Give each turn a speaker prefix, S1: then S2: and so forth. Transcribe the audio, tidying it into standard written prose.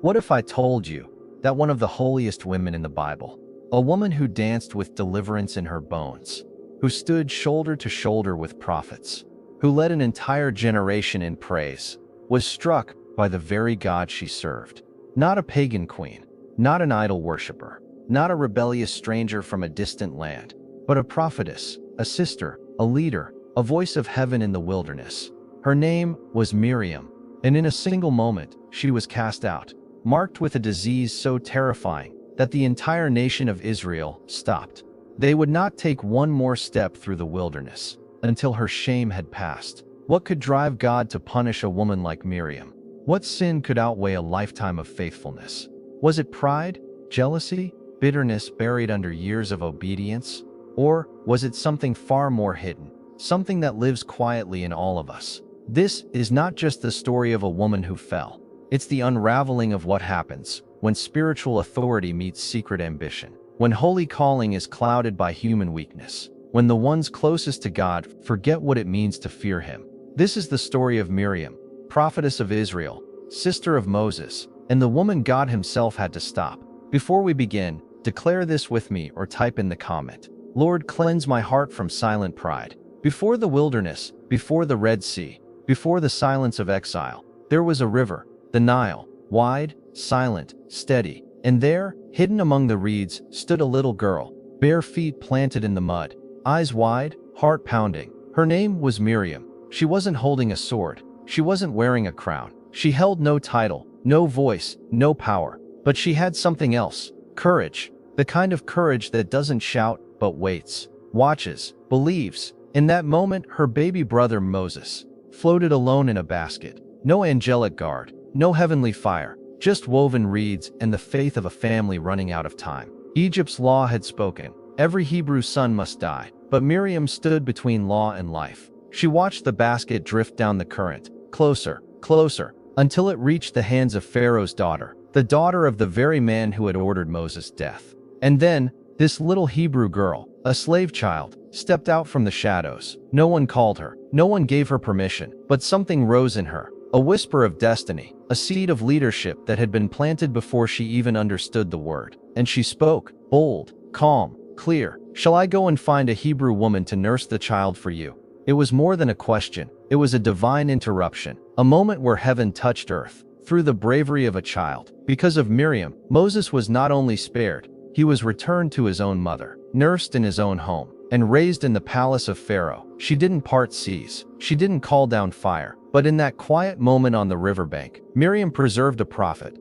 S1: What if I told you that one of the holiest women in the Bible, a woman who danced with deliverance in her bones, who stood shoulder to shoulder with prophets, who led an entire generation in praise, was struck by the very God she served? Not a pagan queen, not an idol worshiper, not a rebellious stranger from a distant land, but a prophetess, a sister, a leader, a voice of heaven in the wilderness. Her name was Miriam, and in a single moment, she was cast out, marked with a disease so terrifying that the entire nation of Israel stopped. They would not take one more step through the wilderness until her shame had passed. What could drive God to punish a woman like Miriam? What sin could outweigh a lifetime of faithfulness? Was it pride, jealousy, bitterness buried under years of obedience? Or was it something far more hidden, something that lives quietly in all of us? This is not just the story of a woman who fell. It's the unraveling of what happens when spiritual authority meets secret ambition, when holy calling is clouded by human weakness, when the ones closest to God forget what it means to fear Him. This is the story of Miriam, prophetess of Israel, sister of Moses, and the woman God Himself had to stop. Before we begin, declare this with me or type in the comment: Lord, cleanse my heart from silent pride. Before the wilderness, before the Red Sea, before the silence of exile, there was a river, the Nile, wide, silent, steady. And there, hidden among the reeds, stood a little girl, bare feet planted in the mud, eyes wide, heart pounding. Her name was Miriam. She wasn't holding a sword. She wasn't wearing a crown. She held no title, no voice, no power. But she had something else: courage. The kind of courage that doesn't shout, but waits, watches, believes. In that moment, her baby brother Moses floated alone in a basket. No angelic guard, no heavenly fire, just woven reeds and the faith of a family running out of time. Egypt's law had spoken. Every Hebrew son must die. But Miriam stood between law and life. She watched the basket drift down the current, closer, closer, until it reached the hands of Pharaoh's daughter, the daughter of the very man who had ordered Moses' death. And then, this little Hebrew girl, a slave child, stepped out from the shadows. No one called her. No one gave her permission. But something rose in her. A whisper of destiny. A seed of leadership that had been planted before she even understood the word. And she spoke, bold, calm, clear. Shall I go and find a Hebrew woman to nurse the child for you? It was more than a question. It was a divine interruption. A moment where heaven touched earth. Through the bravery of a child. Because of Miriam, Moses was not only spared, he was returned to his own mother, nursed in his own home, and raised in the palace of Pharaoh. She didn't part seas. She didn't call down fire. But in that quiet moment on the riverbank, Miriam preserved a prophet.